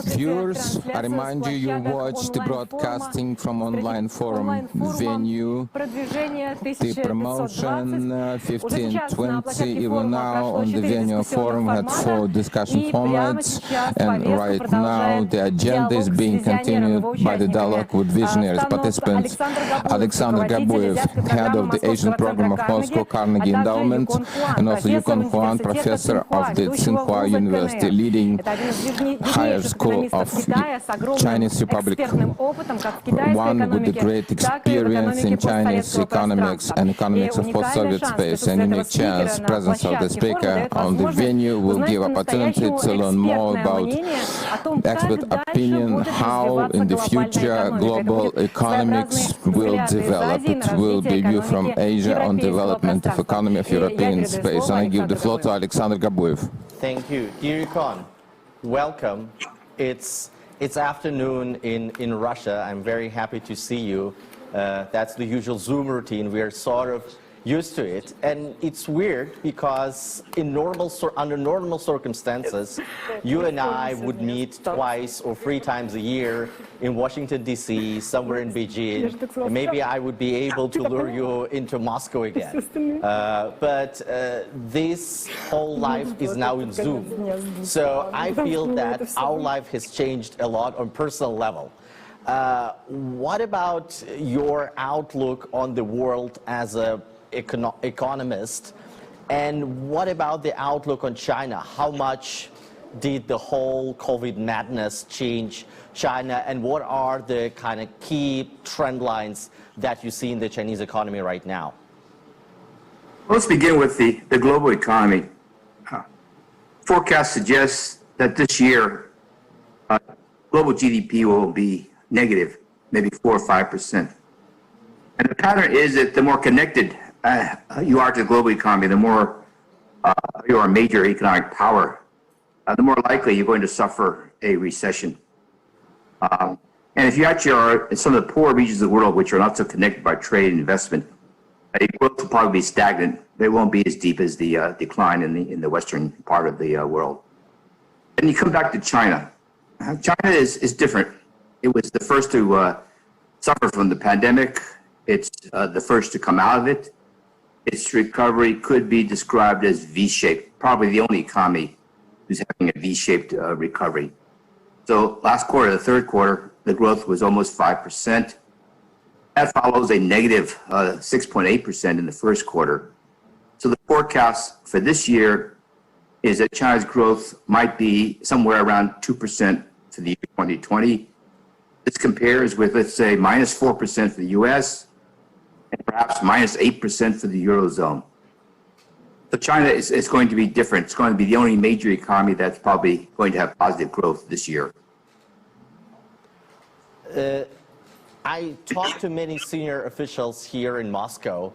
Viewers, I remind you, you watch the broadcasting from online forum venue, the promotion 1520, even now on the venue forum had 4 discussion formats, and right now the agenda is being continued by the dialogue with visionaries participants. Alexander Gabuev, head of the Asian program of Moscow Carnegie Endowment, and also Yukon Huang, professor of the Tsinghua University, leading higher school of Chinese Republic, one with a great experience in Chinese economics and economics of post-Soviet space, and unique chance presence of the speaker on the venue will give opportunity to learn more about expert opinion, how in the future global economics will develop. It will be view from Asia on development of economy of European space. And I give the floor to Alexander Gabuev. Thank you. Yukon, welcome. It's afternoon in Russia. I'm very happy to see you. That's the usual Zoom routine. We're sort of used to it, and it's weird because under normal circumstances, you and I would meet twice or 3 times a year in Washington D.C., somewhere in Beijing, and maybe I would be able to lure you into Moscow again. But this whole life is now in Zoom, so I feel that our life has changed a lot on personal level. What about your outlook on the world as a economist, and what about the outlook on China? How much did the whole COVID madness change China, and what are the kind of key trend lines that you see in the Chinese economy right now? Well, let's begin with the global economy. Forecasts suggest that this year global GDP will be negative, maybe 4 or 5%. And the pattern is that the more connected you are to the global economy, the more you are a major economic power, the more likely you're going to suffer a recession. And if you actually are in some of the poor regions of the world, which are not so connected by trade and investment, growth will probably be stagnant. It won't be as deep as the decline in the western part of the world. And you come back to China. China is different. It was the first to suffer from the pandemic. It's the first to come out of it. Its recovery could be described as V-shaped, probably the only economy who's having a V-shaped recovery. So last quarter, the third quarter, the growth was almost 5%. That follows a negative 6.8% in the first quarter. So the forecast for this year is that China's growth might be somewhere around 2% for the year 2020. This compares with, let's say, minus 4% for the US, and perhaps minus 8% for the Eurozone. So China is going to be different. It's going to be the only major economy that's probably going to have positive growth this year. I talked to many senior officials here in Moscow,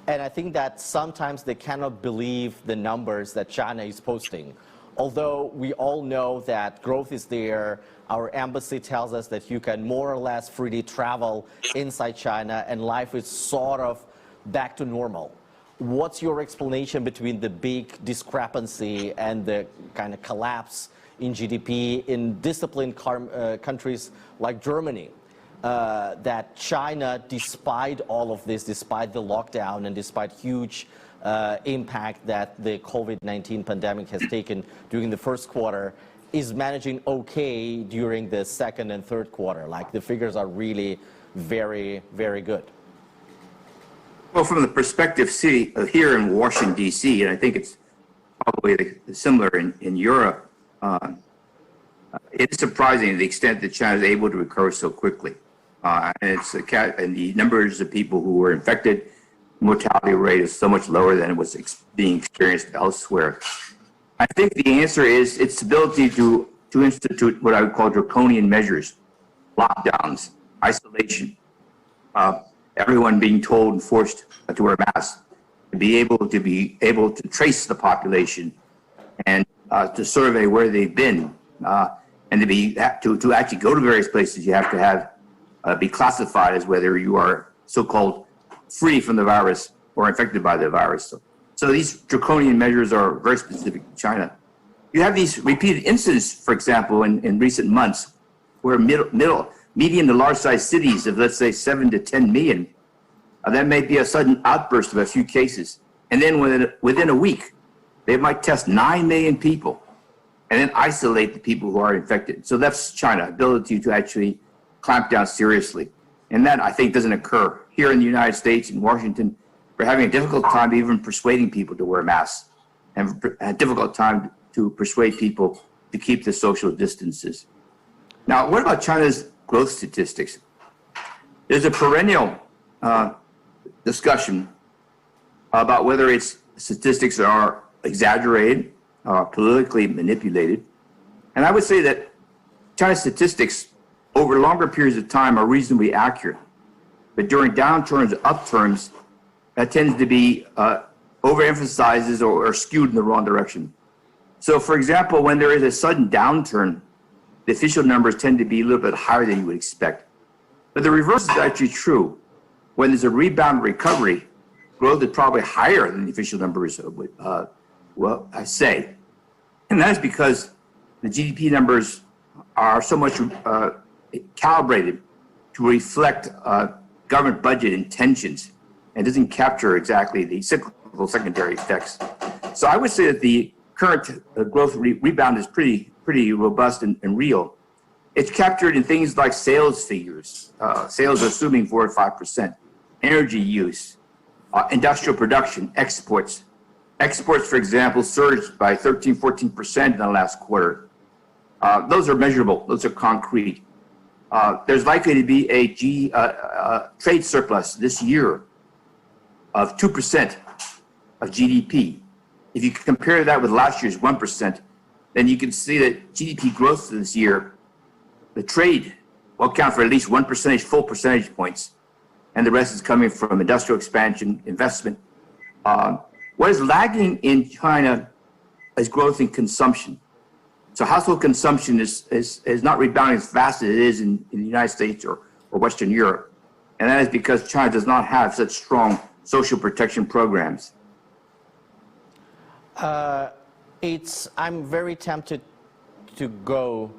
and I think that sometimes they cannot believe the numbers that China is posting. Although we all know that growth is there, our embassy tells us that you can more or less freely travel inside China and life is sort of back to normal. What's your explanation between the big discrepancy and the kind of collapse in GDP in disciplined countries like Germany? That China, despite all of this, despite the lockdown and despite huge impact that the COVID-19 pandemic has taken during the first quarter, is managing okay during the second and third quarter. Like the figures are really very, very good. Well, from the perspective here in Washington, D.C., and I think it's probably similar in Europe, it's surprising the extent that China is able to recover so quickly. And the numbers of people who were infected, mortality rate is so much lower than it was being experienced elsewhere. I think the answer is its ability to institute what I would call draconian measures, lockdowns, isolation, everyone being told and forced to wear masks, to be able to trace the population and to survey where they've been, and to actually go to various places. You have to be classified as whether you are so-called free from the virus or infected by the virus. So these draconian measures are very specific to China. you have these repeated incidents, for example, in recent months, where medium to large-sized cities of, let's say, 7 to 10 million, that may be a sudden outburst of a few cases. And then within a week, they might test 9 million people and then isolate the people who are infected. So that's China, ability to actually clamp down seriously. And that, I think, doesn't occur here in the United States, in Washington. We're having a difficult time even persuading people to wear masks, and a difficult time to persuade people to keep the social distances. Now, what about China's growth statistics? There's a perennial discussion about whether its statistics are exaggerated, politically manipulated. And I would say that China's statistics over longer periods of time are reasonably accurate. But during downturns, upturns, that tends to be overemphasizes or skewed in the wrong direction. So, for example, when there is a sudden downturn, the official numbers tend to be a little bit higher than you would expect. But the reverse is actually true. When there's a rebound recovery, growth is probably higher than the official numbers would say. And that is because the GDP numbers are so much calibrated to reflect government budget intentions and doesn't capture exactly the cyclical secondary effects. So I would say that the current growth rebound is pretty robust and real. It's captured in things like sales figures. Sales are assuming 4 or 5%. Energy use, industrial production, exports. Exports, for example, surged by 13, 14% in the last quarter. Those are measurable. Those are concrete. There's likely to be a trade surplus this year of 2% of GDP. If you compare that with last year's 1%, then you can see that GDP growth this year, the trade will account for at least full percentage points, and the rest is coming from industrial expansion, investment. What is lagging in China is growth in consumption. So household consumption is not rebounding as fast as it is in the United States or Western Europe. And that is because China does not have such strong social protection programs. I'm very tempted to go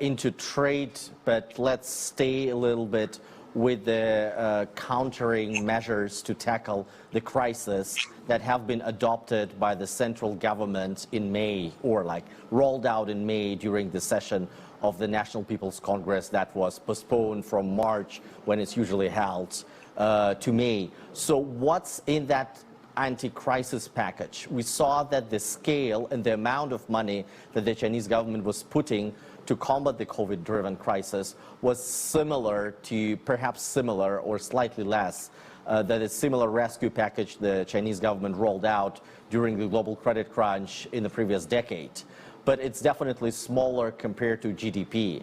into trade, but let's stay a little bit with the countering measures to tackle the crisis that have been adopted by the central government in May, or like rolled out in May during the session of the National People's Congress that was postponed from March, when it's usually held, to May. So what's in that anti-crisis package? We saw that the scale and the amount of money that the Chinese government was putting to combat the COVID-driven crisis was similar to, perhaps similar or slightly less, than a similar rescue package the Chinese government rolled out during the global credit crunch in the previous decade. But it's definitely smaller compared to GDP.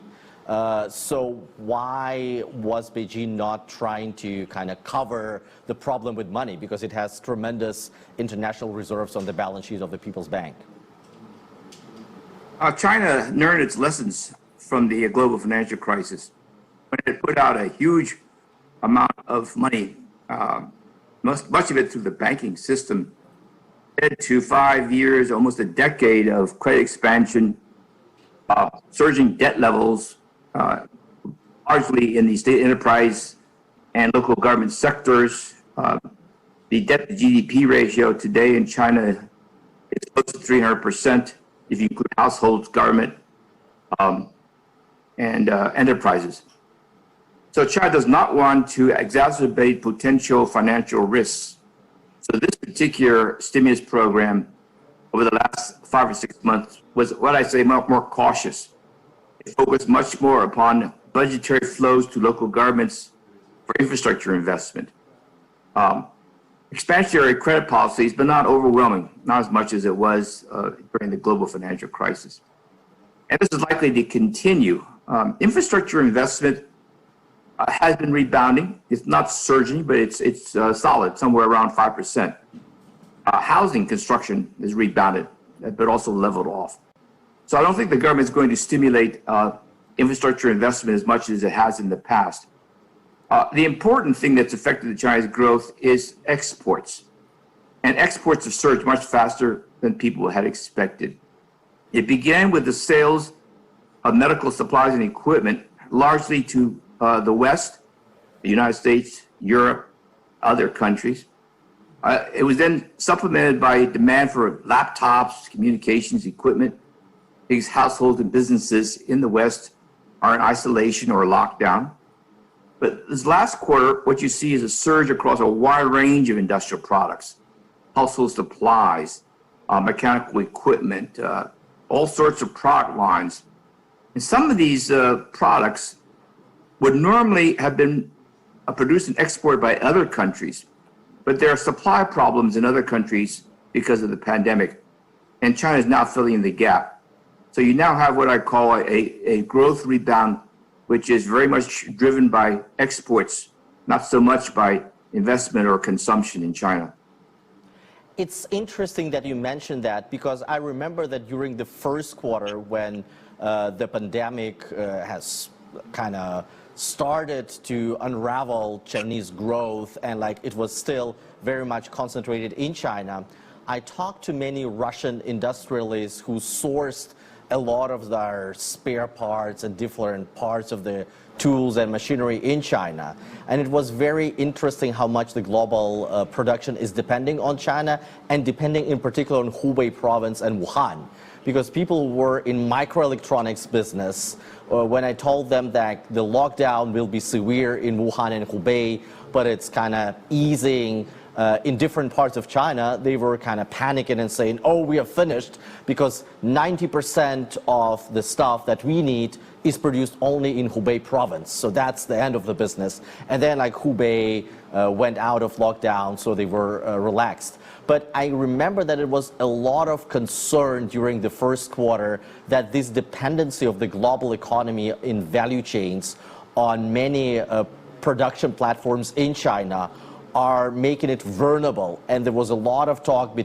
So why was Beijing not trying to kind of cover the problem with money? Because it has tremendous international reserves on the balance sheet of the People's Bank. China learned its lessons from the global financial crisis when it put out a huge amount of money, much of it through the banking system, led to 5 years, almost a decade of credit expansion, surging debt levels, largely in the state enterprise and local government sectors. The debt to GDP ratio today in China is close to 300%, if you include households, government, and enterprises. So China does not want to exacerbate potential financial risks. So this particular stimulus program over the last 5 or 6 months was what I say more cautious. It focused much more upon budgetary flows to local governments for infrastructure investment. Expansionary credit policies, but not overwhelming, not as much as it was during the global financial crisis. And this is likely to continue. Infrastructure investment has been rebounding. It's not surging, but it's solid, somewhere around 5%. Housing construction is rebounded, but also leveled off. So I don't think the government is going to stimulate infrastructure investment as much as it has in the past. The important thing that's affected the Chinese growth is exports. And exports have surged much faster than people had expected. It began with the sales of medical supplies and equipment, largely to the West, the United States, Europe, other countries. It was then supplemented by demand for laptops, communications equipment, because households and businesses in the West are in isolation or lockdown. But this last quarter, what you see is a surge across a wide range of industrial products, household supplies, mechanical equipment, all sorts of product lines. And some of these products would normally have been produced and exported by other countries, but there are supply problems in other countries because of the pandemic, and China is now filling in the gap. So you now have what I call a growth rebound, which is very much driven by exports, not so much by investment or consumption in China. It's interesting that you mentioned that, because I remember that during the first quarter when the pandemic has kind of started to unravel Chinese growth, and like it was still very much concentrated in China, I talked to many Russian industrialists who sourced a lot of their spare parts and different parts of the tools and machinery in China. And it was very interesting how much the global production is depending on China, and depending in particular on Hubei province and Wuhan. Because people were in microelectronics business, when I told them that the lockdown will be severe in Wuhan and Hubei, but it's kind of easing in different parts of China, they were kind of panicking and saying, oh, we are finished, because 90% of the stuff that we need is produced only in Hubei province. So that's the end of the business. And then like Hubei went out of lockdown, so they were relaxed. But I remember that it was a lot of concern during the first quarter that this dependency of the global economy in value chains on many production platforms in China are making it vulnerable. And there was a lot of talk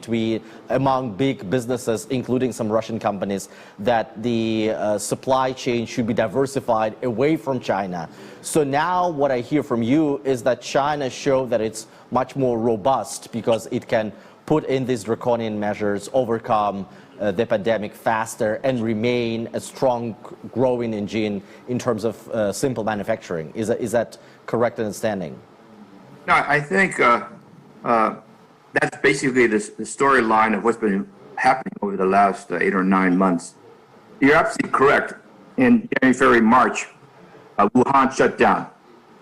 among big businesses, including some Russian companies, that the supply chain should be diversified away from China. So now what I hear from you is that China showed that it's much more robust, because it can put in these draconian measures, overcome the pandemic faster, and remain a strong growing engine in terms of simple manufacturing. Is that correct understanding? No, I think that's basically the storyline of what's been happening over the last 8 or 9 months. You're absolutely correct. In January, February, March, Wuhan shut down,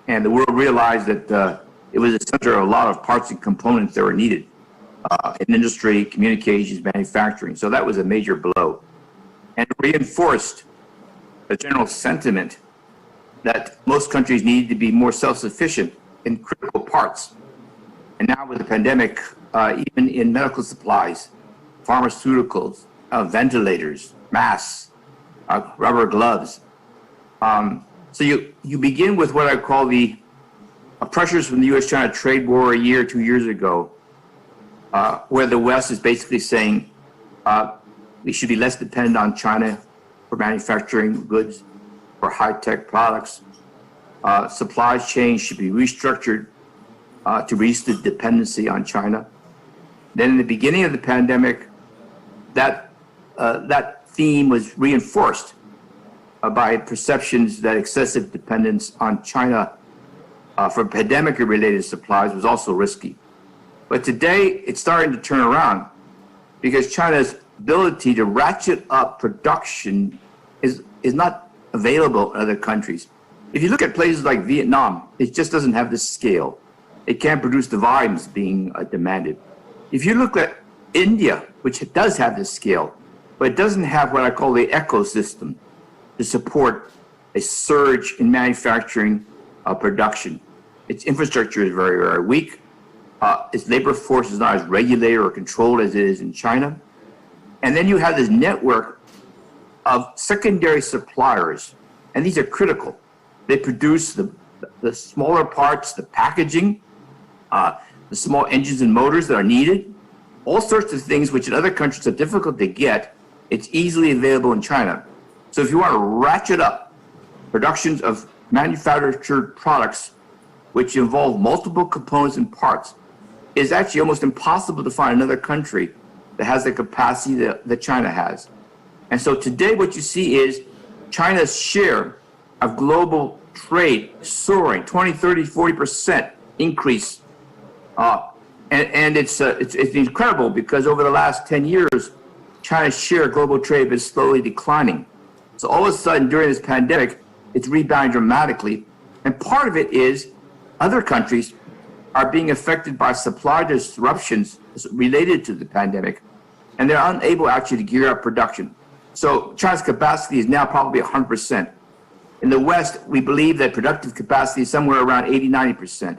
and the world realized that it was a center of a lot of parts and components that were needed in industry, communications, manufacturing. So that was a major blow, and reinforced the general sentiment that most countries needed to be more self-sufficient in critical parts. And now with the pandemic, even in medical supplies, pharmaceuticals, ventilators, masks, rubber gloves. So you begin with what I call the pressures from the U.S.-China trade war a year, 2 years ago, where the West is basically saying we should be less dependent on China for manufacturing goods, for high-tech products. Supply chains should be restructured to reduce the dependency on China. Then in the beginning of the pandemic, that theme was reinforced by perceptions that excessive dependence on China for pandemic-related supplies was also risky. But today, it's starting to turn around, because China's ability to ratchet up production is not available in other countries. If you look at places like Vietnam, it just doesn't have the scale. It can't produce the volumes being demanded. If you look at India, which does have this scale, but it doesn't have what I call the ecosystem to support a surge in manufacturing production. Its infrastructure is very, very weak. Its labor force is not as regulated or controlled as it is in China. And then you have this network of secondary suppliers, and these are critical. They produce the smaller parts, the packaging, the small engines and motors that are needed, all sorts of things which in other countries are difficult to get. It's easily available in China. So if you want to ratchet up productions of manufactured products which involve multiple components and parts, it's actually almost impossible to find another country that has the capacity that China has. And so today what you see is China's share of global trade soaring, 20, 30, 40% increase. And it's incredible because over the last 10 years, China's share of global trade is slowly declining. So all of a sudden during this pandemic, it's rebounding dramatically. And part of it is other countries are being affected by supply disruptions related to the pandemic, and they're unable actually to gear up production. So China's capacity is now probably 100%. In the West, we believe that productive capacity is somewhere around 80, 90%.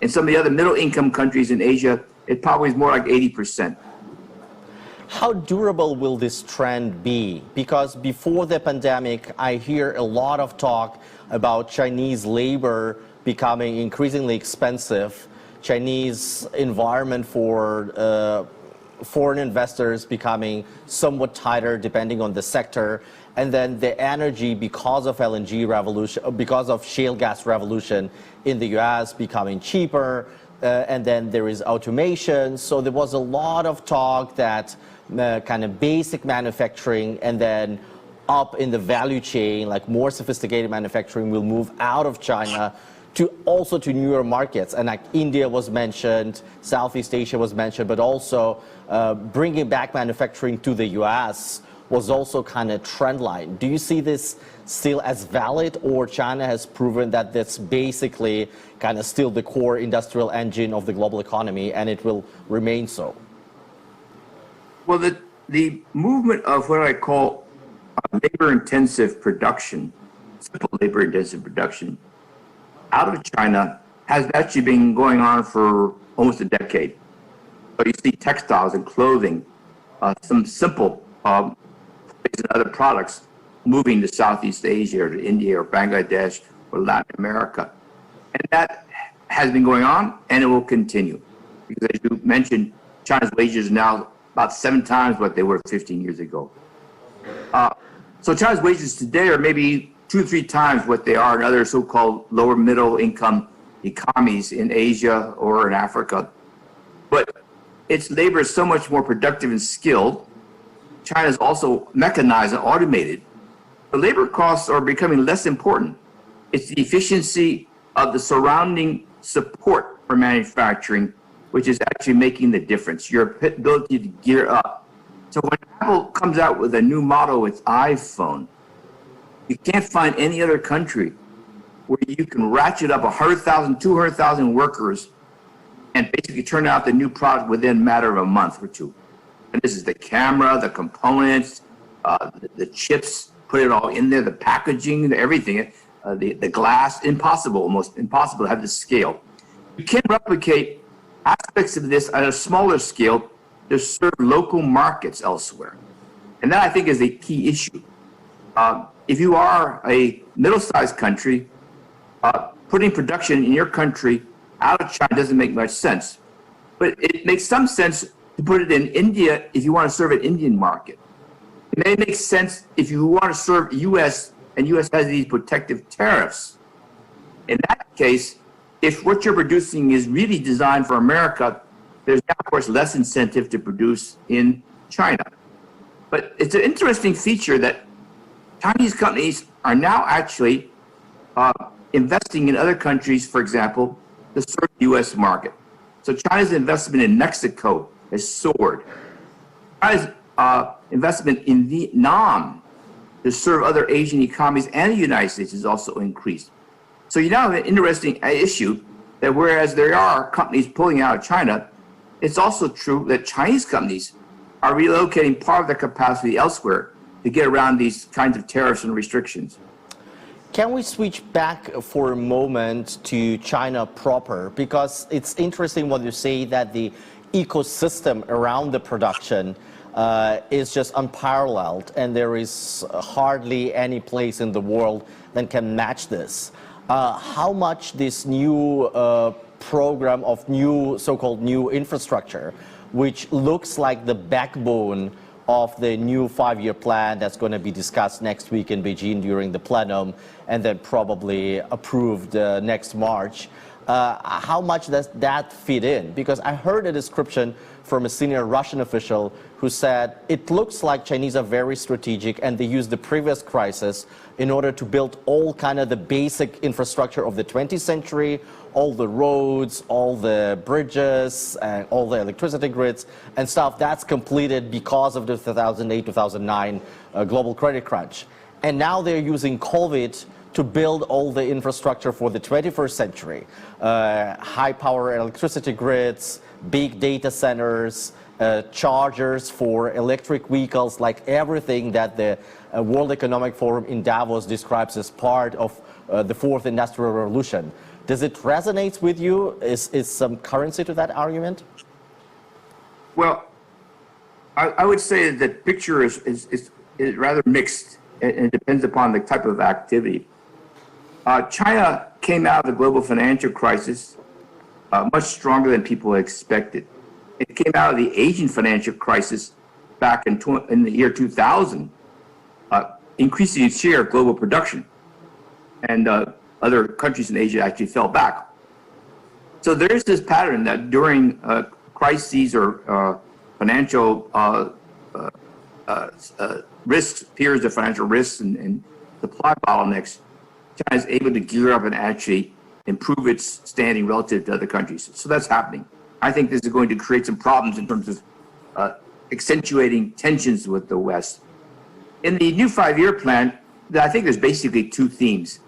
In some of the other middle-income countries in Asia, it probably is more like 80%. How durable will this trend be? Because before the pandemic, I hear a lot of talk about Chinese labor becoming increasingly expensive, Chinese environment for foreign investors becoming somewhat tighter depending on the sector, and then the energy because of LNG revolution, because of shale gas revolution in the US becoming cheaper, and then there is automation. So there was a lot of talk that kind of basic manufacturing and then up in the value chain, like more sophisticated manufacturing will move out of China to also to newer markets. And like India was mentioned, Southeast Asia was mentioned, but also bringing back manufacturing to the US was also kind of trend line. Do you see this still as valid, or China has proven that that's basically kind of still the core industrial engine of the global economy and it will remain so? Well, the movement of what I call labor-intensive production, simple labor-intensive production, out of China has actually been going on for almost a decade. So you see textiles and clothing, some simple and other products moving to Southeast Asia or to India or Bangladesh or Latin America. And that has been going on and it will continue. Because as you mentioned, China's wages are now about 7 times what they were 15 years ago. So China's wages today are maybe 2 or 3 times what they are in other so-called lower middle income economies in Asia or in Africa. But its labor is so much more productive and skilled. China is also mechanized and automated. The labor costs are becoming less important. It's the efficiency of the surrounding support for manufacturing which is actually making the difference, your ability to gear up. So when Apple comes out with a new model with iPhone, you can't find any other country where you can ratchet up 100,000, 200,000 workers and basically turn out the new product within a matter of a month or two. And this is the camera, the components, the chips, put it all in there, the packaging, everything, the glass, impossible, almost impossible to have this scale. You can't replicate aspects of this at a smaller scale to serve local markets elsewhere. And that, I think, is a key issue. If you are a middle-sized country, putting production in your country out of China doesn't make much sense. But it makes some sense to put it in India if you want to serve an Indian market. It may make sense if you want to serve U.S. and U.S. has these protective tariffs. In that case, if what you're producing is really designed for America, there's now, of course, less incentive to produce in China. But it's an interesting feature that Chinese companies are now actually investing in other countries, for example, to serve the U.S. market. So China's investment in Mexico has soared. China's investment in Vietnam to serve other Asian economies and the United States has also increased. So you now have an interesting issue that whereas there are companies pulling out of China, it's also true that Chinese companies are relocating part of their capacity elsewhere to get around these kinds of tariffs and restrictions. Can we switch back for a moment to China proper? Because it's interesting what you say that the ecosystem around the production is just unparalleled, and there is hardly any place in the world that can match this. How much this new program of new so-called new infrastructure, which looks like the backbone of the new 5-year plan that's going to be discussed next week in Beijing during the plenum and then probably approved next March. how much does that fit in? Because I heard a description from a senior Russian official who said it looks like Chinese are very strategic and they use the previous crisis in order to build all kind of the basic infrastructure of the 20th century, all the roads, all the bridges, all the electricity grids and stuff that's completed because of the 2008-2009 global credit crunch. And now they're using COVID to build all the infrastructure for the 21st century. High power electricity grids, big data centers, chargers for electric vehicles, like everything that the World Economic Forum in Davos describes as part of the fourth industrial revolution. Does it resonate with you? Is some currency to that argument? Well, I would say that the picture is rather mixed, and it depends upon the type of activity. China came out of the global financial crisis much stronger than people expected. It came out of the Asian financial crisis back in the year 2000, increasing its share of global production. And other countries in Asia actually fell back. So there's this pattern that during crises or financial risks, periods of financial risks and supply bottlenecks, China is able to gear up and actually improve its standing relative to other countries. So that's happening. I think this is going to create some problems in terms of accentuating tensions with the West. In the new 5-year plan, I think there's basically two themes.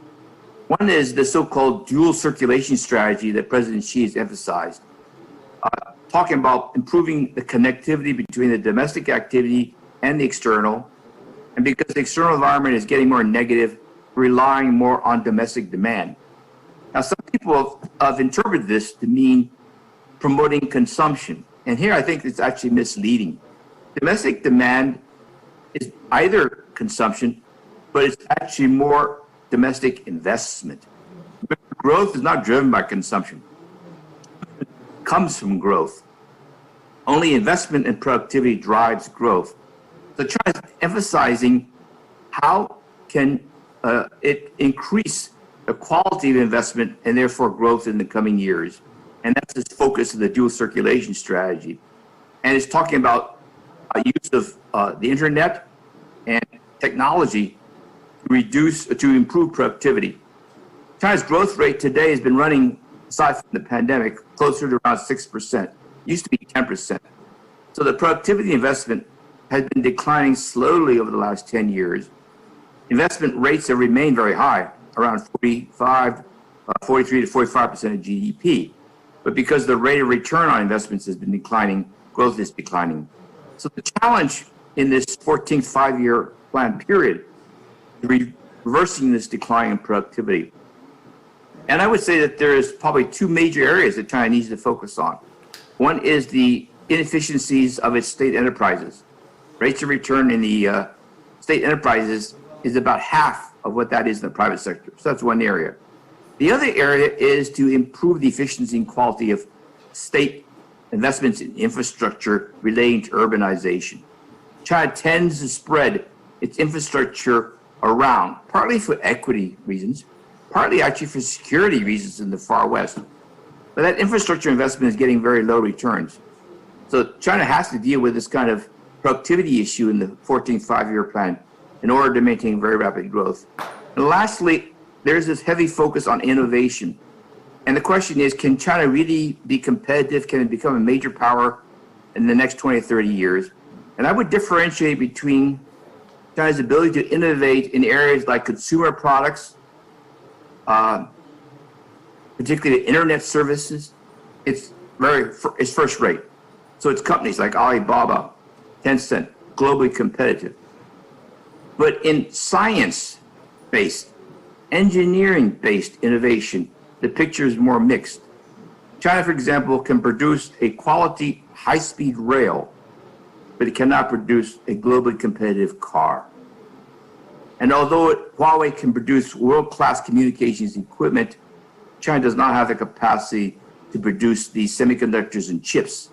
One is the so-called dual circulation strategy that President Xi has emphasized, talking about improving the connectivity between the domestic activity and the external. And because the external environment is getting more negative, relying more on domestic demand. Now, some people have interpreted this to mean promoting consumption. And here I think it's actually misleading. Domestic demand is either consumption, but it's actually more domestic investment. Growth is not driven by consumption. It comes from growth. Only investment and productivity drives growth. So China is emphasizing how can it increase the quality of investment and therefore growth in the coming years. And that's the focus of the dual circulation strategy. And it's talking about use of the internet and technology to improve productivity. China's growth rate today has been running, aside from the pandemic, closer to around 6%. It used to be 10%. So the productivity investment has been declining slowly over the last 10 years. Investment rates have remained very high, around 43 to 45% of GDP. But because the rate of return on investments has been declining, growth is declining. So the challenge in this 14th 5-year plan period is reversing this decline in productivity. And I would say that there is probably two major areas that China needs to focus on. One is the inefficiencies of its state enterprises. Rates of return in the state enterprises is about half of what that is in the private sector. So that's one area. The other area is to improve the efficiency and quality of state investments in infrastructure relating to urbanization. China tends to spread its infrastructure around, partly for equity reasons, partly actually for security reasons in the far west. But that infrastructure investment is getting very low returns. So China has to deal with this kind of productivity issue in the 14th 5-year plan in order to maintain very rapid growth. And lastly, there's this heavy focus on innovation. And the question is, can China really be competitive? Can it become a major power in the next 20 or 30 years? And I would differentiate between China's ability to innovate in areas like consumer products, particularly internet services. It's first rate. So it's companies like Alibaba, Tencent, globally competitive. But in science-based, engineering-based innovation, the picture is more mixed. China, for example, can produce a quality high-speed rail, but it cannot produce a globally competitive car. And although Huawei can produce world-class communications equipment, China does not have the capacity to produce these semiconductors and chips.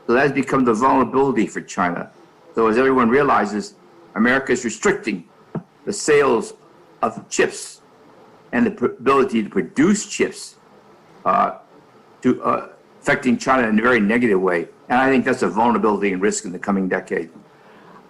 So that has become the vulnerability for China. So as everyone realizes, America is restricting the sales of chips and the ability to produce chips affecting China in a very negative way. And I think that's a vulnerability and risk in the coming decade.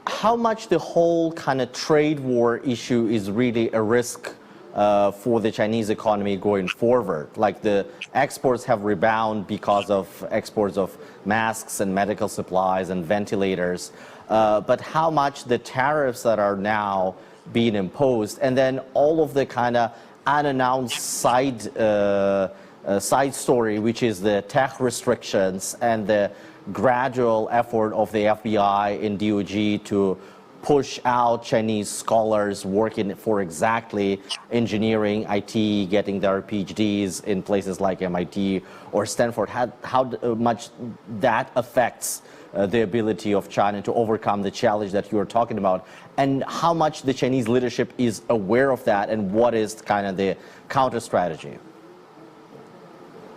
How much the whole kind of trade war issue is really a risk for the Chinese economy going forward? Like the exports have rebounded because of exports of masks and medical supplies and ventilators. But how much the tariffs that are now being imposed, and then all of the kind of unannounced side story, which is the tech restrictions and the gradual effort of the FBI and DOJ to push out Chinese scholars working for exactly engineering, IT, getting their PhDs in places like MIT or Stanford, how much that affects the ability of China to overcome the challenge that you are talking about, and how much the Chinese leadership is aware of that, and what is kind of the counter strategy?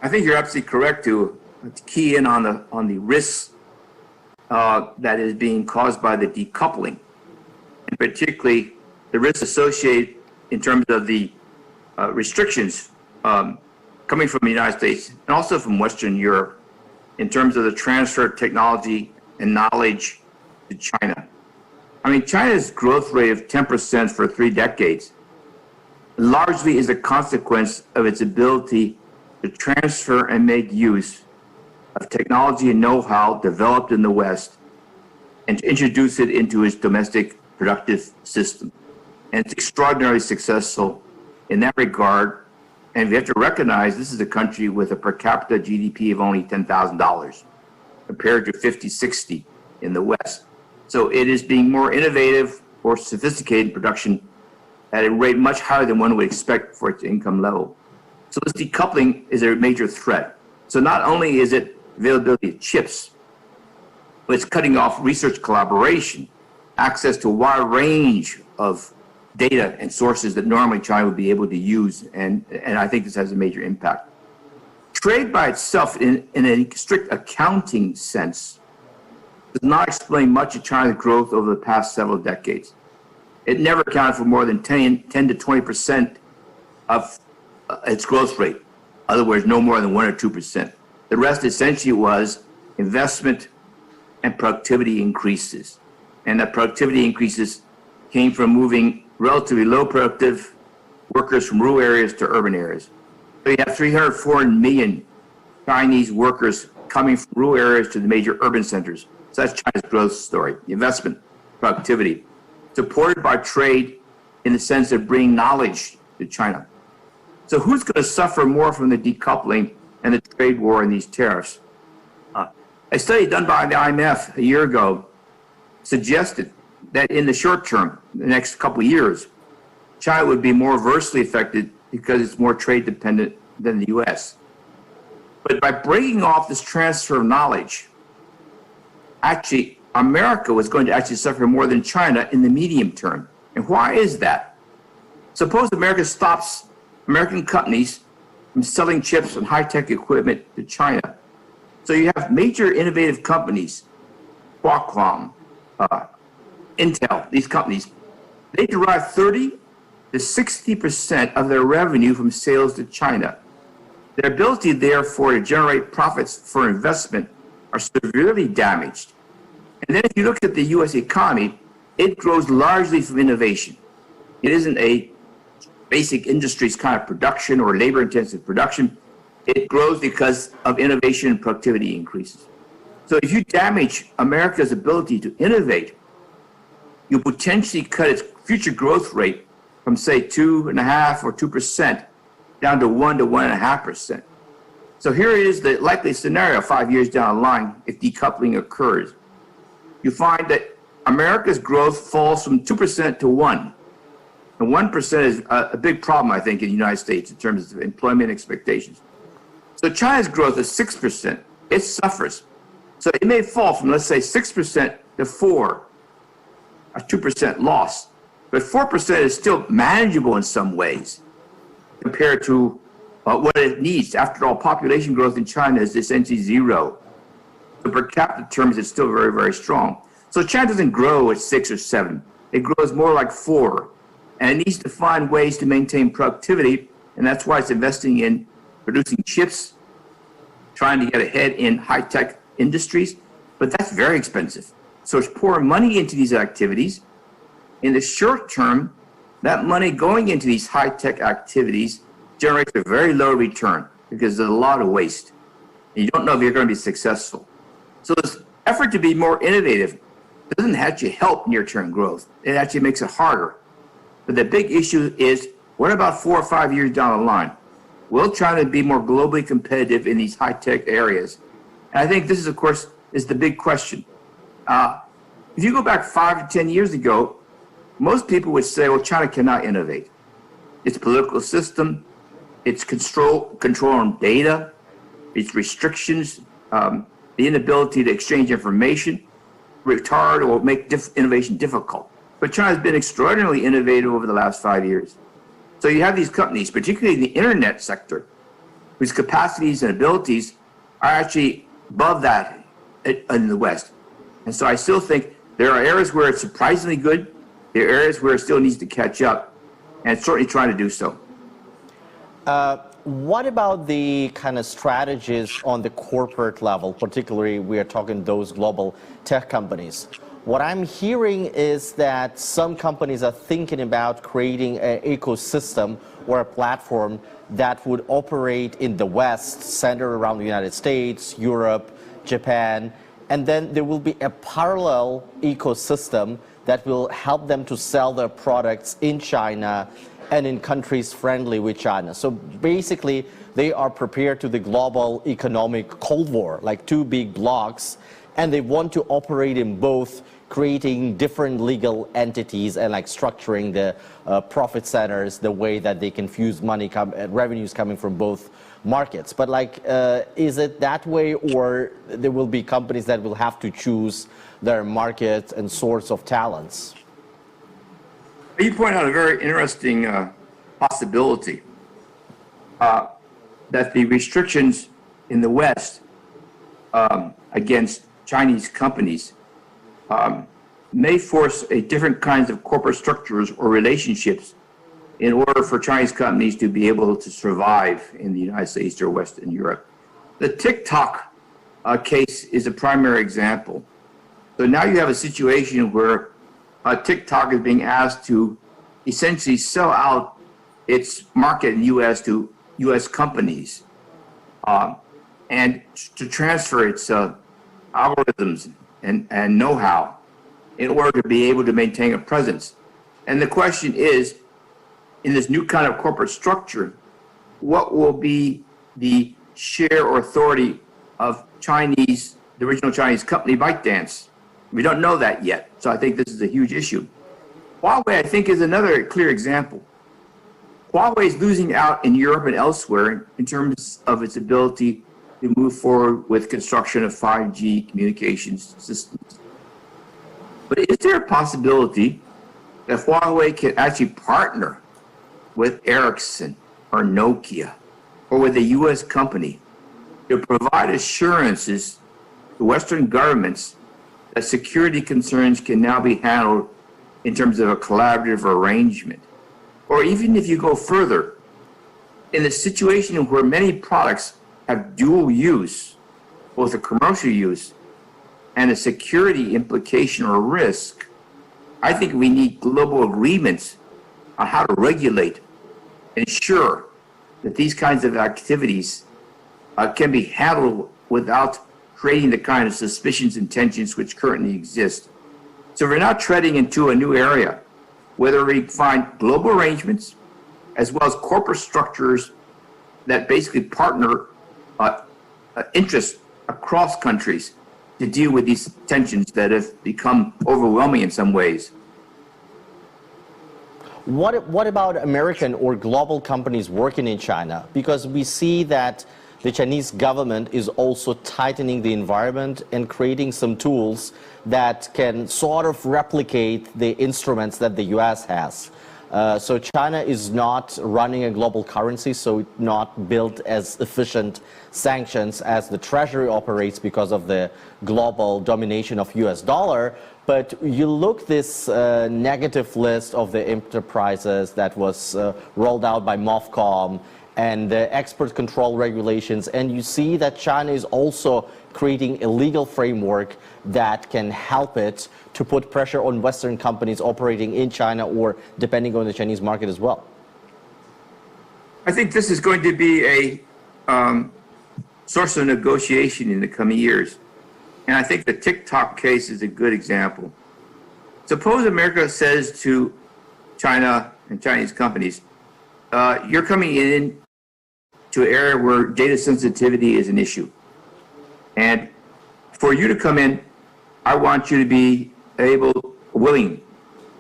I think you're absolutely correct to key in on the risks that is being caused by the decoupling, and particularly the risks associated in terms of the restrictions coming from the United States and also from Western Europe in terms of the transfer of technology and knowledge to China. I mean, China's growth rate of 10% for 3 decades largely is a consequence of its ability to transfer and make use of technology and know-how developed in the West and to introduce it into its domestic productive system. And it's extraordinarily successful in that regard. And we have to recognize this is a country with a per capita GDP of only $10,000 compared to 50, 60 in the West. So it is being more innovative or sophisticated in production at a rate much higher than one would expect for its income level. So this decoupling is a major threat. So not only is it availability of chips, but it's cutting off research collaboration, access to a wide range of data and sources that normally China would be able to use, and I think this has a major impact. Trade by itself, in a strict accounting sense, does not explain much of China's growth over the past several decades. It never accounted for more than 10 to 20% of its growth rate. In other words, no more than 1 or 2%. The rest essentially was investment and productivity increases. And the productivity increases came from moving relatively low productive workers from rural areas to urban areas. So you have 304 million Chinese workers coming from rural areas to the major urban centers. So that's China's growth story, investment, productivity, supported by trade in the sense of bringing knowledge to China. So who's going to suffer more from the decoupling and the trade war and these tariffs? A study done by the IMF a year ago suggested that in the short term, the next couple of years, China would be more adversely affected because it's more trade dependent than the US. But by breaking off this transfer of knowledge, actually, America was going to actually suffer more than China in the medium term. And why is that? Suppose America stops American companies from selling chips and high-tech equipment to China. So you have major innovative companies, Qualcomm, Intel, these companies, they derive 30 to 60% of their revenue from sales to China. Their ability, therefore, to generate profits for investment are severely damaged. And then if you look at the U.S. economy, it grows largely from innovation. It isn't a basic industries kind of production or labor-intensive production. It grows because of innovation and productivity increases. So if you damage America's ability to innovate, you potentially cut its future growth rate from, say, 2.5% or 2% down to 1 to 1.5%. So here is the likely scenario 5 years down the line if decoupling occurs. You find that America's growth falls from 2% to 1%. And 1% is a big problem, I think, in the United States in terms of employment expectations. So China's growth is 6%. It suffers. So it may fall from, let's say, 6% to 4%, a 2% loss. But 4% is still manageable in some ways compared to what it needs. After all, population growth in China is essentially zero. So per capita terms, it's still very, very strong. So China doesn't grow at 6 or 7. It grows more like 4. And it needs to find ways to maintain productivity, and that's why it's investing in producing chips, trying to get ahead in high-tech industries, but that's very expensive. So it's pouring money into these activities. In the short term, that money going into these high-tech activities generates a very low return because there's a lot of waste. And you don't know if you're going to be successful. So this effort to be more innovative doesn't actually help near-term growth. It actually makes it harder. But the big issue is, what about 4 or 5 years down the line? We'll try to be more globally competitive in these high-tech areas. And I think this is, of course, is the big question. If you go back 5 to 10 years ago, most people would say, well, China cannot innovate. Its political system, its control on data, its restrictions, the inability to exchange information, retard or make innovation difficult. But China has been extraordinarily innovative over the last 5 years. So you have these companies, particularly in the internet sector, whose capacities and abilities are actually above that in the West. And so I still think there are areas where it's surprisingly good. There are areas where it still needs to catch up, and it's certainly trying to do so. What about the kind of strategies on the corporate level, particularly we are talking those global tech companies? What I'm hearing is that some companies are thinking about creating an ecosystem or a platform that would operate in the West, centered around the United States, Europe, Japan, and then there will be a parallel ecosystem that will help them to sell their products in China and in countries friendly with China. So basically, they are prepared to the global economic Cold War, like two big blocks, and they want to operate in both, creating different legal entities and like structuring the profit centers the way that they can fuse money, revenues coming from both markets. But like, is it that way, or there will be companies that will have to choose their market and source of talents? You point out a very interesting possibility that the restrictions in the West against Chinese companies may force a different kinds of corporate structures or relationships in order for Chinese companies to be able to survive in the United States or Western Europe. The TikTok case is a primary example. So now you have a situation where TikTok is being asked to essentially sell out its market in the U.S. to U.S. companies and to transfer its algorithms and know-how in order to be able to maintain a presence. And the question is, in this new kind of corporate structure, what will be the share or authority of the original Chinese company ByteDance? We don't know that yet, so I think this is a huge issue. Huawei, I think, is another clear example. Huawei is losing out in Europe and elsewhere in terms of its ability to move forward with construction of 5G communications systems. But is there a possibility that Huawei can actually partner with Ericsson or Nokia or with a U.S. company to provide assurances to Western governments that security concerns can now be handled in terms of a collaborative arrangement? Or even if you go further, in a situation where many products have dual use, both a commercial use and a security implication or risk, I think we need global agreements on how to regulate and ensure that these kinds of activities can be handled without creating the kind of suspicions and tensions which currently exist. So we're now treading into a new area, whether we find global arrangements as well as corporate structures that basically partner interests across countries to deal with these tensions that have become overwhelming in some ways. What about American or global companies working in China? Because we see that the Chinese government is also tightening the environment and creating some tools that can sort of replicate the instruments that the US has. So China is not running a global currency, so it's not built as efficient sanctions as the Treasury operates because of the global domination of US dollar. But you look this negative list of the enterprises that was rolled out by MOFCOM and the export control regulations, and you see that China is also creating a legal framework that can help it to put pressure on Western companies operating in China or depending on the Chinese market as well? I think this is going to be a source of negotiation in the coming years. And I think the TikTok case is a good example. Suppose America says to China and Chinese companies, you're coming in to an area where data sensitivity is an issue. And for you to come in, I want you to be willing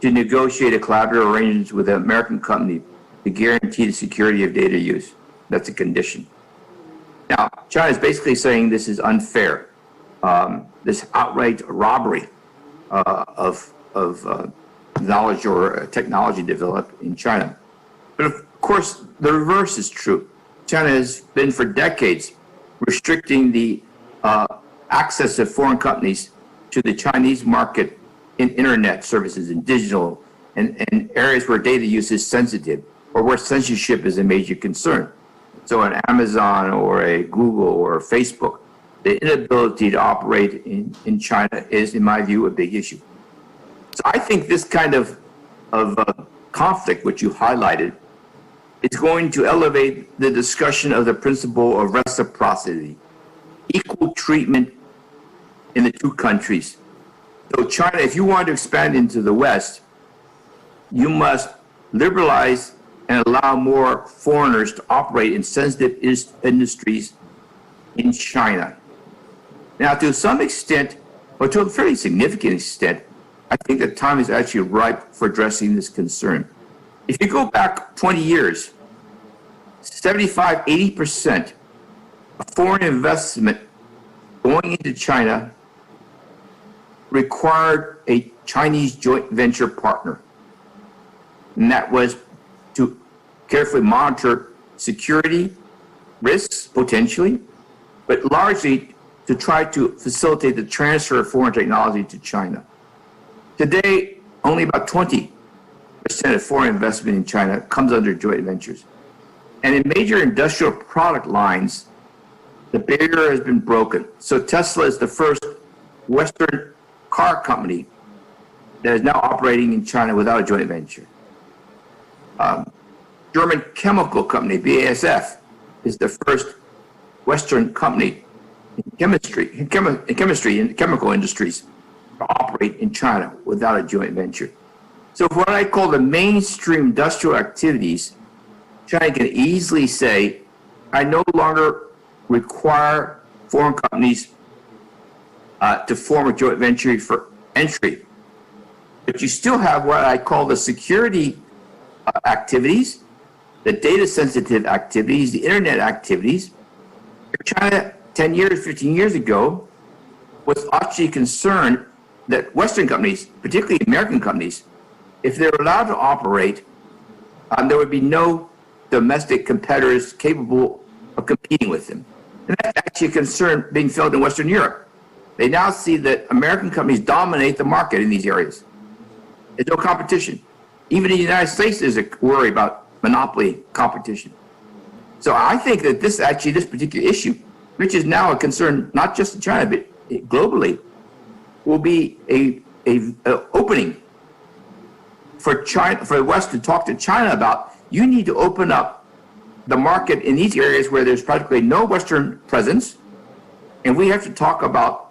to negotiate a collaborative arrangement with an American company to guarantee the security of data use. That's a condition. Now, China is basically saying this is unfair. This outright robbery of knowledge or technology developed in China. But of course, the reverse is true. China has been for decades restricting the access of foreign companies to the Chinese market in internet services and digital and areas where data use is sensitive or where censorship is a major concern. So an Amazon or a Google or a Facebook, the inability to operate in China is, in my view, a big issue. So I think this kind of conflict, which you highlighted, is going to elevate the discussion of the principle of reciprocity, equal treatment in the two countries. So China, if you want to expand into the West, you must liberalize and allow more foreigners to operate in sensitive industries in China. Now, to some extent, or to a fairly significant extent, I think the time is actually ripe for addressing this concern. If you go back 20 years, 75, 80% of foreign investment going into China required a Chinese joint venture partner. And that was to carefully monitor security risks, potentially, but largely to try to facilitate the transfer of foreign technology to China. Today, only about 20% of foreign investment in China comes under joint ventures. And in major industrial product lines, the barrier has been broken. So Tesla is the first Western car company that is now operating in China without a joint venture. German chemical company, BASF, is the first Western company in chemical industries to operate in China without a joint venture. So for what I call the mainstream industrial activities, China can easily say, I no longer require foreign companies to form a joint venture for entry. But you still have what I call the security activities, the data sensitive activities, the internet activities. China 10 years, 15 years ago was actually concerned that Western companies, particularly American companies, if they're allowed to operate, there would be no domestic competitors capable of competing with them. And that's actually a concern being felt in Western Europe. They now see that American companies dominate the market in these areas. There's no competition. Even in the United States, there's a worry about monopoly competition. So I think that this particular issue, which is now a concern not just in China, but globally, will be a opening for China, for the West to talk to China about. You need to open up the market in these areas where there's practically no Western presence, and we have to talk about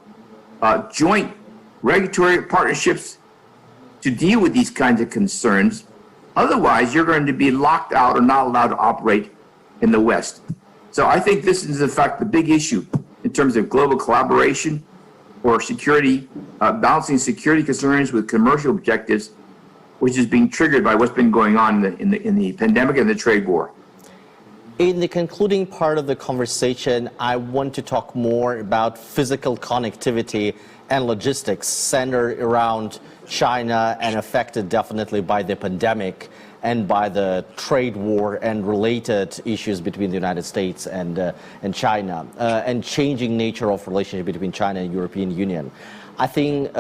joint regulatory partnerships to deal with these kinds of concerns. Otherwise, you're going to be locked out or not allowed to operate in the West. So I think this is, in fact, the big issue in terms of global collaboration or security, balancing security concerns with commercial objectives, which is being triggered by what's been going on in the pandemic and the trade war. In the concluding part of the conversation, I want to talk more about physical connectivity and logistics centered around China and affected definitely by the pandemic and by the trade war and related issues between the United States and China and changing nature of relationship between China and European Union. I think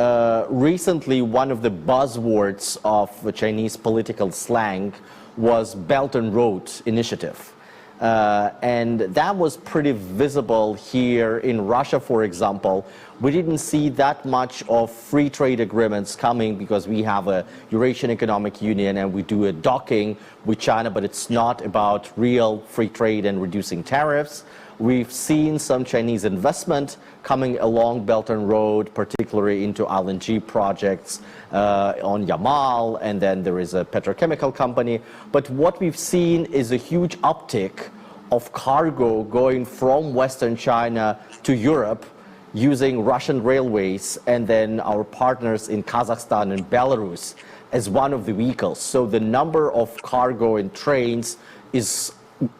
recently one of the buzzwords of the Chinese political slang was Belt and Road Initiative. And that was pretty visible here in Russia, for example. We didn't see that much of free trade agreements coming because we have a Eurasian Economic Union and we do a docking with China, but it's not about real free trade and reducing tariffs. We've seen some Chinese investment coming along Belt and Road, particularly into LNG projects on Yamal, and then there is a petrochemical company. But what we've seen is a huge uptick of cargo going from Western China to Europe using Russian railways and then our partners in Kazakhstan and Belarus as one of the vehicles. So the number of cargo and trains is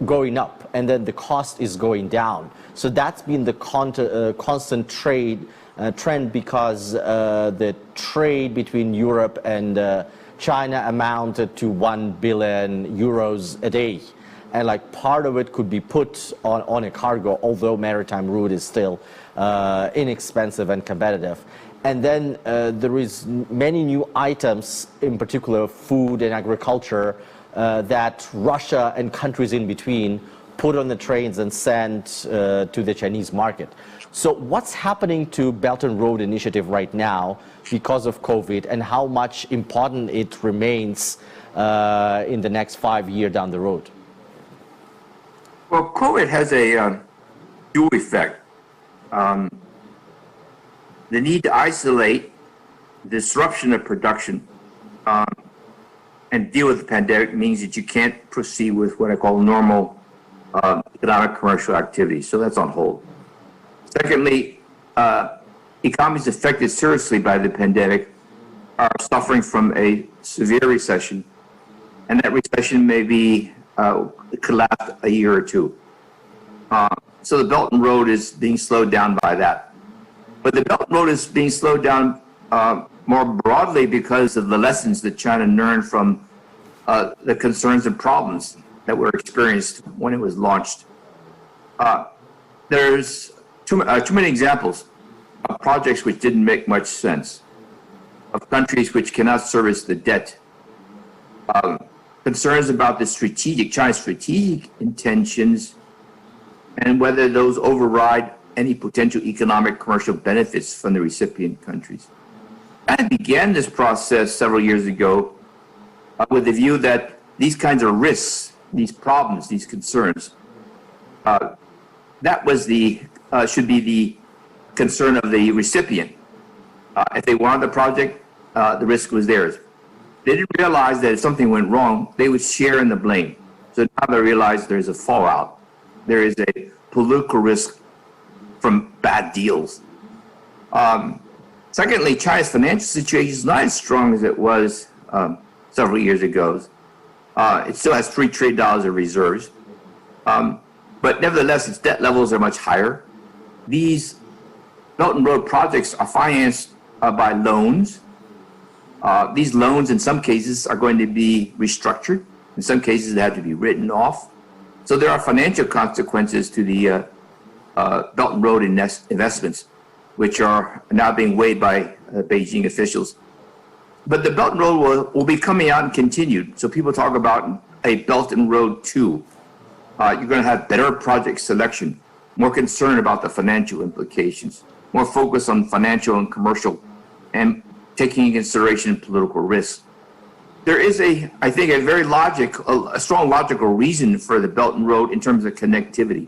going up, and then the cost is going down. So that's been the constant trend because the trade between Europe and China amounted to 1 billion euros a day. And like part of it could be put on a cargo, although maritime route is still inexpensive and competitive. And then there is many new items, in particular food and agriculture, that Russia and countries in between put on the trains and sent to the Chinese market. So what's happening to Belt and Road Initiative right now because of COVID, and how much important it remains in the next 5 years down the road? Well, COVID has a dual effect. The need to isolate disruption of production and deal with the pandemic means that you can't proceed with what I call normal economic commercial activity. So that's on hold. Secondly, economies affected seriously by the pandemic are suffering from a severe recession, and that recession may be could last a year or two. So the Belt and Road is being slowed down by that. But the Belt and Road is being slowed down more broadly because of the lessons that China learned from the concerns and problems that were experienced when it was launched. There's too many examples of projects which didn't make much sense, of countries which cannot service the debt, concerns about the China's strategic intentions and whether those override any potential economic commercial benefits from the recipient countries. I began this process several years ago with the view that these kinds of risks, these problems, these concerns, that was should be the concern of the recipient. If they wanted the project, the risk was theirs. They didn't realize that if something went wrong, they would share in the blame. So now they realize there's a fallout. There is a political risk from bad deals. Secondly, China's financial situation is not as strong as it was several years ago. It still has $3 trillion of reserves. But nevertheless, its debt levels are much higher. These Belt and Road projects are financed by loans. These loans, in some cases, are going to be restructured. In some cases, they have to be written off. So there are financial consequences to the Belt and Road investments, which are now being weighed by Beijing officials. But the Belt and Road will be coming out and continued. So people talk about a Belt and Road 2. You're going to have better project selection, more concern about the financial implications, more focus on financial and commercial, and taking into consideration political risks. There is I think, a strong logical reason for the Belt and Road in terms of connectivity.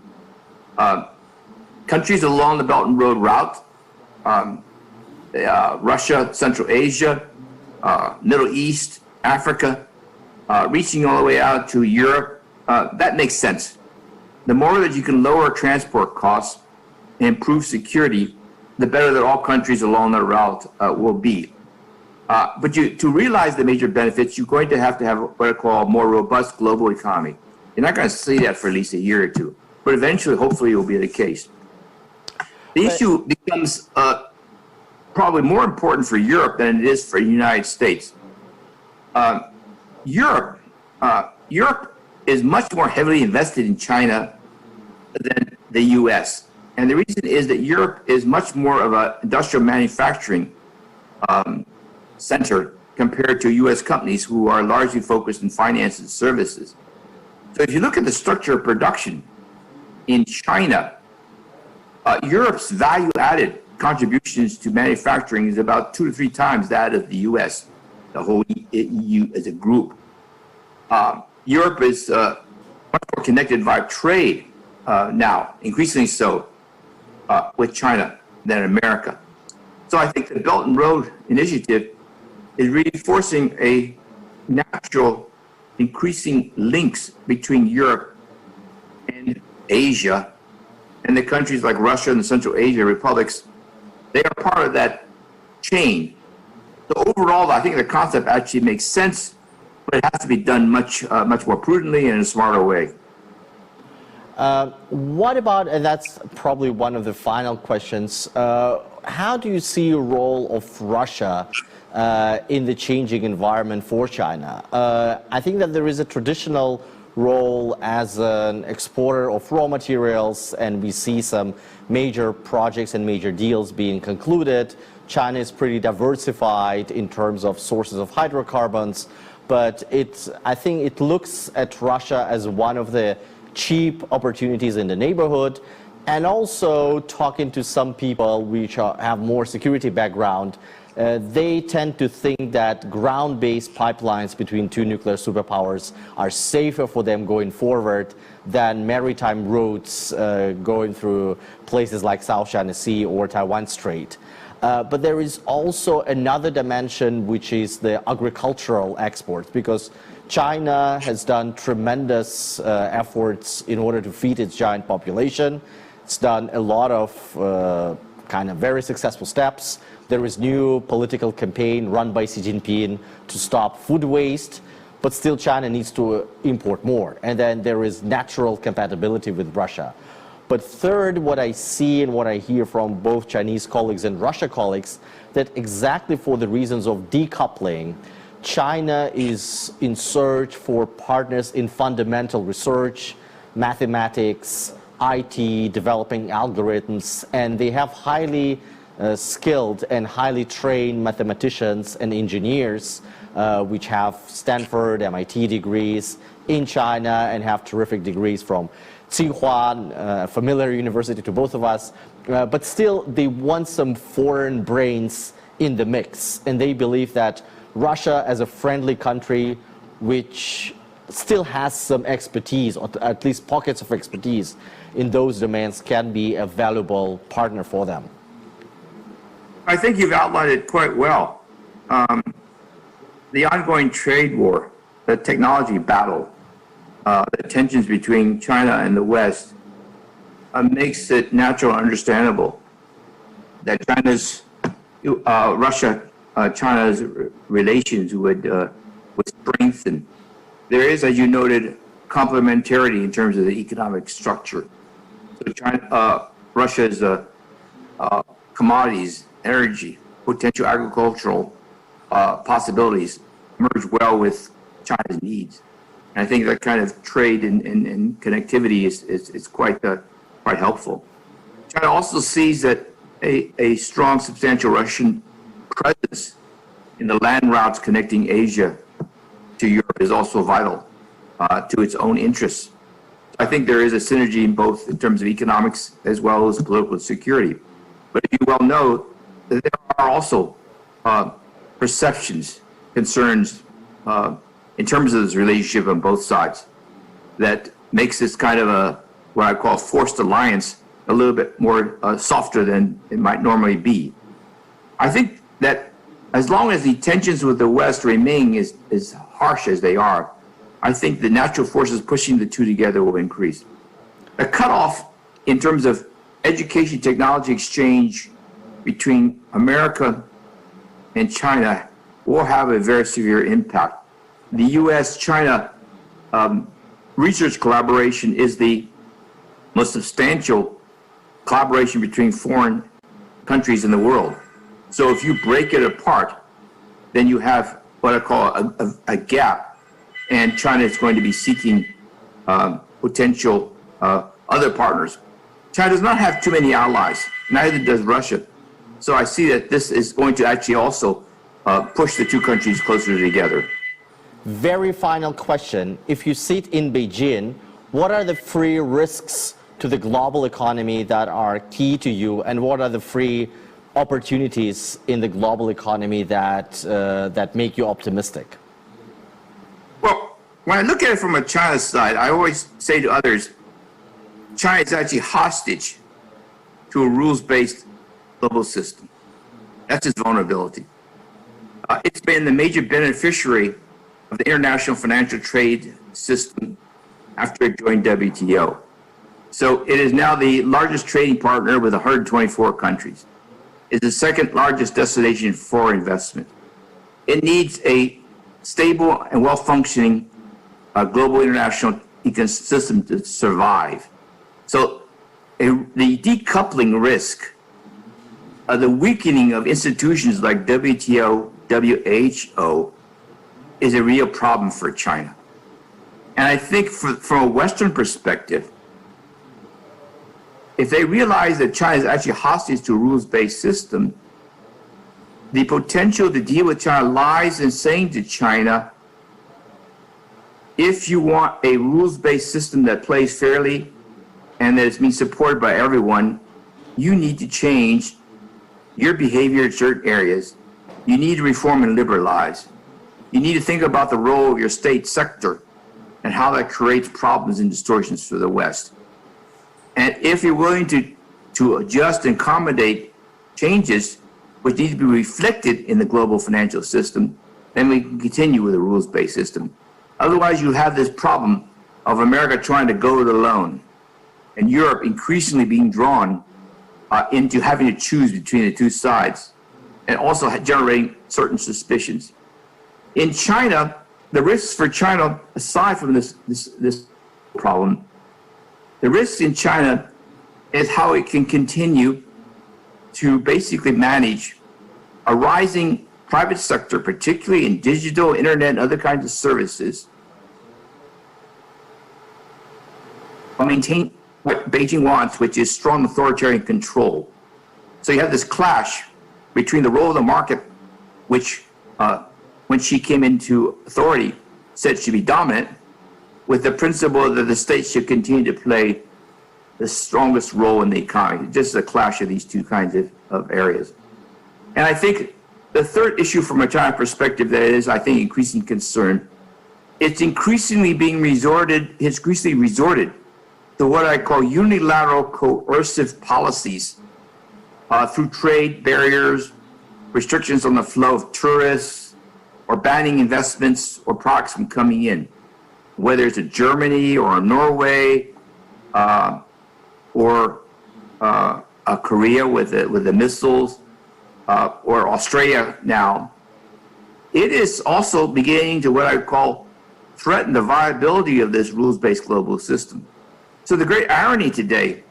Countries along the Belt and Road route, Russia, Central Asia, Middle East, Africa, reaching all the way out to Europe, that makes sense. The more that you can lower transport costs and improve security, the better that all countries along that route will be. But to realize the major benefits, you're going to have what I call a more robust global economy. You're not going to see that for at least a year or two, but eventually, hopefully, it will be the case. The issue becomes probably more important for Europe than it is for the United States. Europe is much more heavily invested in China than the U.S. And the reason is that Europe is much more of an industrial manufacturing center compared to U.S. companies who are largely focused in finance and services. So if you look at the structure of production in China, Europe's value-added contributions to manufacturing is about 2 to 3 times that of the U.S., the whole EU as a group. Europe is much more connected via trade now, increasingly so, with China than America. So I think the Belt and Road Initiative is reinforcing a natural increasing links between Europe and Asia, and the countries like Russia and the Central Asia republics. They are part of that chain. So overall, I think the concept actually makes sense, but it has to be done much more prudently and in a smarter way. What about, and that's probably one of the final questions, how do you see the role of Russia in the changing environment for China? I think that there is a traditional role as an exporter of raw materials, and we see some major projects and major deals being concluded. China is pretty diversified in terms of sources of hydrocarbons, but I think it looks at Russia as one of the cheap opportunities in the neighborhood. And also talking to some people which have more security background, they tend to think that ground-based pipelines between two nuclear superpowers are safer for them going forward than maritime routes going through places like South China Sea or Taiwan Strait. But there is also another dimension, which is the agricultural exports, because China has done tremendous efforts in order to feed its giant population. It's done a lot of kind of very successful steps. There is new political campaign run by Xi Jinping to stop food waste, but still China needs to import more. And then there is natural compatibility with Russia. But third, what I see and what I hear from both Chinese colleagues and Russia colleagues, that exactly for the reasons of decoupling, China is in search for partners in fundamental research, mathematics, IT, developing algorithms, and they have highly skilled and highly trained mathematicians and engineers which have Stanford, MIT degrees in China and have terrific degrees from Tsinghua, a familiar university to both of us, but still they want some foreign brains in the mix, and they believe that Russia as a friendly country which still has some expertise, or at least pockets of expertise in those domains, can be a valuable partner for them. I think you've outlined it quite well. The ongoing trade war, the technology battle, the tensions between China and the West makes it natural and understandable that China's relations would strengthen. There is, as you noted, complementarity in terms of the economic structure. So Russia's commodities, energy, potential agricultural possibilities merge well with China's needs. And I think that kind of trade and connectivity is quite helpful. China also sees that a strong, substantial Russian presence in the land routes connecting Asia to Europe is also vital to its own interests. I think there is a synergy in both in terms of economics as well as political security. But as you well know, there are also perceptions, concerns in terms of this relationship on both sides that makes this kind of what I call forced alliance a little bit more softer than it might normally be. I think that as long as the tensions with the West remain as harsh as they are, I think the natural forces pushing the two together will increase. A cutoff in terms of education technology exchange between America and China will have a very severe impact. The U.S.-China research collaboration is the most substantial collaboration between foreign countries in the world. So if you break it apart, then you have what I call a gap, and China is going to be seeking potential other partners. China does not have too many allies, neither does Russia. So I see that this is going to actually also push the two countries closer together. very final question. If you sit in Beijing, what are the free risks to the global economy that are key to you, and what are the free opportunities in the global economy that make you optimistic? Well, when I look at it from a China side, I always say to others, China is actually hostage to a rules-based global system. That's its vulnerability. It's been the major beneficiary of the international financial trade system after it joined WTO. So it is now the largest trading partner with 124 countries. It's the second largest destination for investment. It needs a stable and well-functioning global international ecosystem to survive. So the decoupling risk, the weakening of institutions like WTO, WHO, is a real problem for China. And I think from a Western perspective, if they realize that China is actually hostage to a rules-based system, the potential to deal with China lies in saying to China, if you want a rules-based system that plays fairly and that is being supported by everyone, you need to change your behavior in certain areas. You need to reform and liberalize. You need to think about the role of your state sector and how that creates problems and distortions for the West. And if you're willing to adjust and accommodate changes which need to be reflected in the global financial system, then we can continue with a rules-based system. Otherwise, you have this problem of America trying to go it alone and Europe increasingly being drawn into having to choose between the two sides and also generating certain suspicions. In China, the risks for China, aside from this problem, the risks in China is how it can continue to basically manage a rising private sector, particularly in digital, internet, and other kinds of services, while maintain what Beijing wants, which is strong authoritarian control. So you have this clash between the role of the market, which when she came into authority said should be dominant, with the principle that the state should continue to play the strongest role in the economy. Just a clash of these two kinds of areas. And I think the third issue from a China perspective that is, I think, increasing concern, it's increasingly resorted to what I call unilateral coercive policies through trade barriers, restrictions on the flow of tourists, or banning investments or products from coming in, whether it's Germany or Norway or Korea with the missiles, or Australia now. It is also beginning to what I call threaten the viability of this rules-based global system. So the great irony today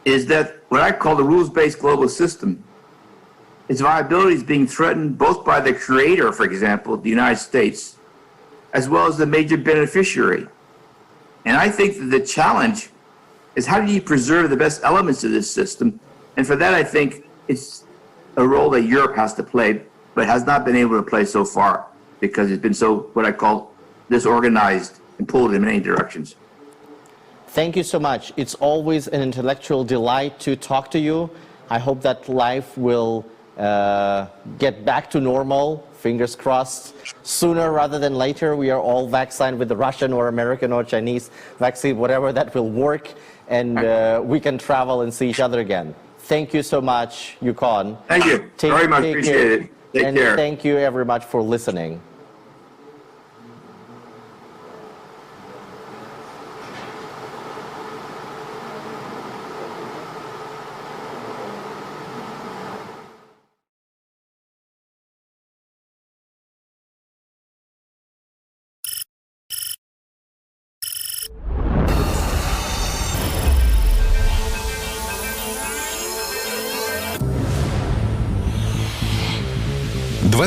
is that what I call the rules-based global system, its viability is being threatened both by the creator, for example, the United States, as well as the major beneficiary. And I think that the challenge is how do you preserve the best elements of this system? And for that, I think it's a role that Europe has to play, but has not been able to play so far because it's been so, what I call, disorganized and pulled in many directions. Thank you so much. It's always an intellectual delight to talk to you. I hope that life will get back to normal, fingers crossed, sooner rather than later. We are all vaccinated with the Russian or American or Chinese vaccine, whatever that will work, and we can travel and see each other again. Thank you so much, Yukon. Thank you. Very much appreciate it. Take care. Thank you very much for listening.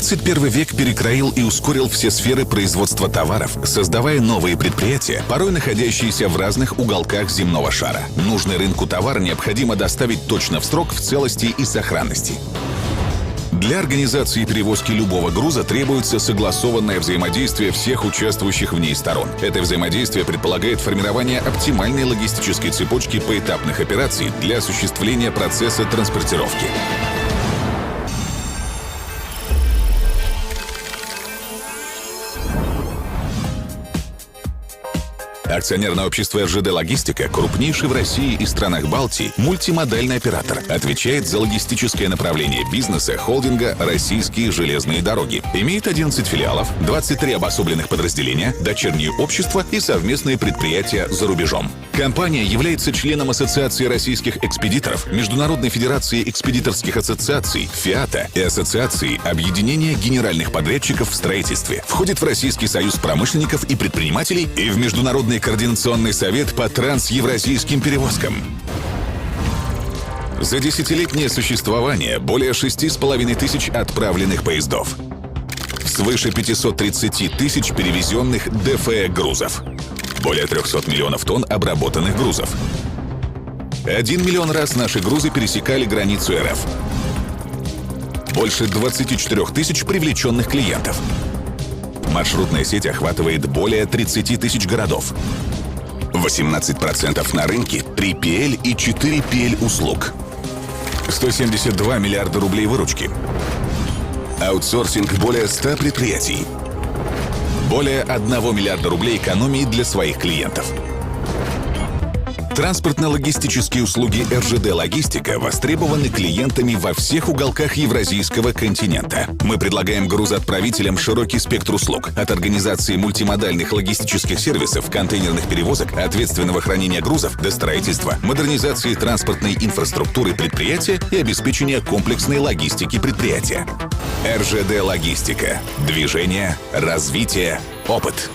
XXI век перекроил и ускорил все сферы производства товаров, создавая новые предприятия, порой находящиеся в разных уголках земного шара. Нужный рынку товар необходимо доставить точно в срок, в целости и сохранности. Для организации перевозки любого груза требуется согласованное взаимодействие всех участвующих в ней сторон. Это взаимодействие предполагает формирование оптимальной логистической цепочки поэтапных операций для осуществления процесса транспортировки. Акционерное общество РЖД «Логистика» — крупнейший в России и странах Балтии мультимодальный оператор. Отвечает за логистическое направление бизнеса холдинга «Российские железные дороги». Имеет 11 филиалов, 23 обособленных подразделения, дочерние общества и совместные предприятия за рубежом. Компания является членом Ассоциации российских экспедиторов, Международной федерации экспедиторских ассоциаций, ФИАТа и Ассоциации объединения генеральных подрядчиков в строительстве. Входит в Российский союз промышленников и предпринимателей и в Международный координационный совет по трансевразийским перевозкам. За десятилетнее существование более 6,5 тысяч отправленных поездов. Свыше 530 тысяч перевезенных ДФЭ грузов. Более 300 миллионов тонн обработанных грузов. 1 миллион раз наши грузы пересекали границу РФ. Больше 24 тысяч привлеченных клиентов. Маршрутная сеть охватывает более 30 тысяч городов. 18% на рынке 3PL и 4PL услуг. 172 миллиарда рублей выручки. Аутсорсинг более 100 предприятий. Более 1 миллиарда рублей экономии для своих клиентов. Транспортно-логистические услуги РЖД «Логистика» востребованы клиентами во всех уголках Евразийского континента. Мы предлагаем грузоотправителям широкий спектр услуг. От организации мультимодальных логистических сервисов, контейнерных перевозок, ответственного хранения грузов до строительства, модернизации транспортной инфраструктуры предприятия и обеспечения комплексной логистики предприятия. РЖД «Логистика». Движение, развитие, опыт.